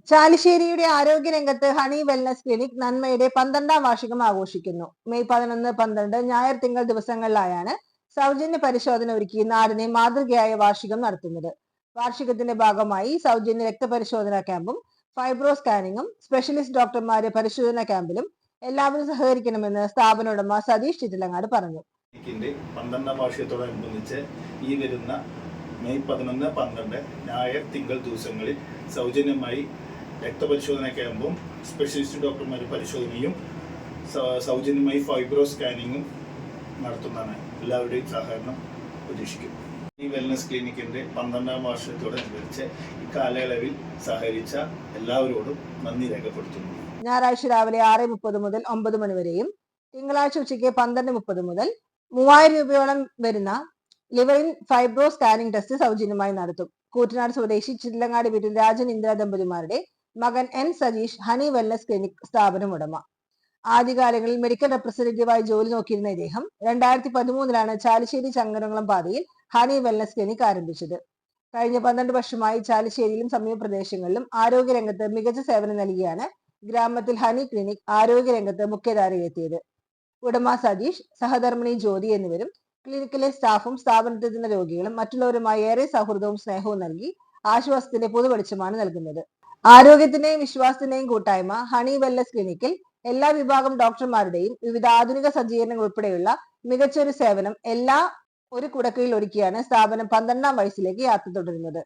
ചാലിശ്ശേരിയുടെ ആരോഗ്യരംഗത്ത് honey wellness clinic നന്മയുടെ 12ാം വാർഷികം ആഘോഷിക്കുന്നു. മെയ് 11, 12 ഞായർ തിങ്കൾ ദിവസങ്ങളിലായാണ് സൗജന്യ പരിശോധന ഒരുക്കി നാടിനെ മാതൃകയായ വാർഷികം നടത്തുന്നത്. വാർഷികത്തിന്റെ ഭാഗമായി സൗജന്യ രക്തപരിശോധനാ ക്യാമ്പും ഫൈബ്രോ സ്കാനിങ്ങും സ്പെഷ്യലിസ്റ്റ് ഡോക്ടർമാരെ പരിശോധനാ ക്യാമ്പിലും എല്ലാവരും സഹകരിക്കണമെന്ന് സ്ഥാപന ഉടമ സതീഷ് ചിറ്റിലങ്ങാട് പറഞ്ഞു. 12ാം വാർഷികത്തോടനുബന്ധിച്ച് ഈ വരുന്ന മെയ് 11, 12 ഞായർ തിങ്കൾ ദിവസങ്ങളിൽ സൗജന്യമായി രക്തപരിശോധന ക്യാമ്പും സ്പെഷ്യലിസ്റ്റ് ഡോക്ടർമാരുടെ പരിശോധനയും സൗജന്യമായി ഫൈബ്രോ സ്കാനിങ്ങും നടത്തുന്നതാണ്. എല്ലാവരുടെയും സഹകരണം പ്രതീക്ഷിക്കും. ഈ വെൽനസ് ക്ലിനിക്കിന്റെ 12ാം വാർഷികത്തോടനുബന്ധിച്ച് ഇക്കാലയളവിൽ സഹകരിച്ച എല്ലാവരോടും നന്ദി രേഖപ്പെടുത്തുന്നു. ഞായറാഴ്ച രാവിലെ 6:30 മുതൽ 9 മണി വരെയും തിങ്കളാഴ്ച ഉച്ചയ്ക്ക് 12:30 മുതൽ 3000 രൂപയോളം വരുന്ന ലിവറിൻ ഫൈബ്രോ സ്കാനിംഗ് ടെസ്റ്റ് സൗജന്യമായി നടത്തും. കൂറ്റനാട് സ്വദേശി ചിറ്റിലങ്ങാട് വീട്ടിൽ രാജൻ ഇന്ദിര ദമ്പതിമാരുടെ മകൻ N Sajeesh honey wellness clinic സ്ഥാപനം ഉടമ. ആദ്യകാലങ്ങളിൽ മെഡിക്കൽ റെപ്രസെന്റേറ്റീവായി ജോലി നോക്കിയിരുന്ന ഇദ്ദേഹം 2013 ചാലിശ്ശേരി ചങ്ങരംകുളം പാതയിൽ ഹണി വെൽനസ് ക്ലിനിക് ആരംഭിച്ചത്. കഴിഞ്ഞ 12 വർഷമായി ചാലിശ്ശേരിയിലും സമീപ പ്രദേശങ്ങളിലും ആരോഗ്യരംഗത്ത് മികച്ച സേവനം നൽകിയാണ് ഗ്രാമത്തിൽ ഹണി ക്ലിനിക് ആരോഗ്യരംഗത്ത് മുഖ്യധാരയിലെത്തിയത്. ഉടമ സതീഷ്, സഹധർമ്മിണി ജ്യോതി എന്നിവരും ക്ലിനിക്കിലെ സ്റ്റാഫും സ്ഥാപനത്തിലെത്തുന്ന രോഗികളും മറ്റുള്ളവരുമായി ഏറെ സൗഹൃദവും സ്നേഹവും നൽകി ആശ്വാസത്തിന്റെ പുതുവെളിച്ചമാണ് നൽകുന്നത്. ആരോഗ്യത്തിന്റെയും വിശ്വാസത്തിന്റെയും കൂട്ടായ്മ ഹണി വെൽനസ് ക്ലിനിക്കിൽ എല്ലാ വിഭാഗം ഡോക്ടർമാരുടെയും വിവിധ ആധുനിക സജ്ജീകരണങ്ങൾ ഉൾപ്പെടെയുള്ള മികച്ചൊരു സേവനം ഒരു കുടക്കീഴിൽ ഒരുക്കിയാണ് സ്ഥാപനം 12ാം വയസ്സിലേക്ക് യാത്ര തുടരുന്നത്.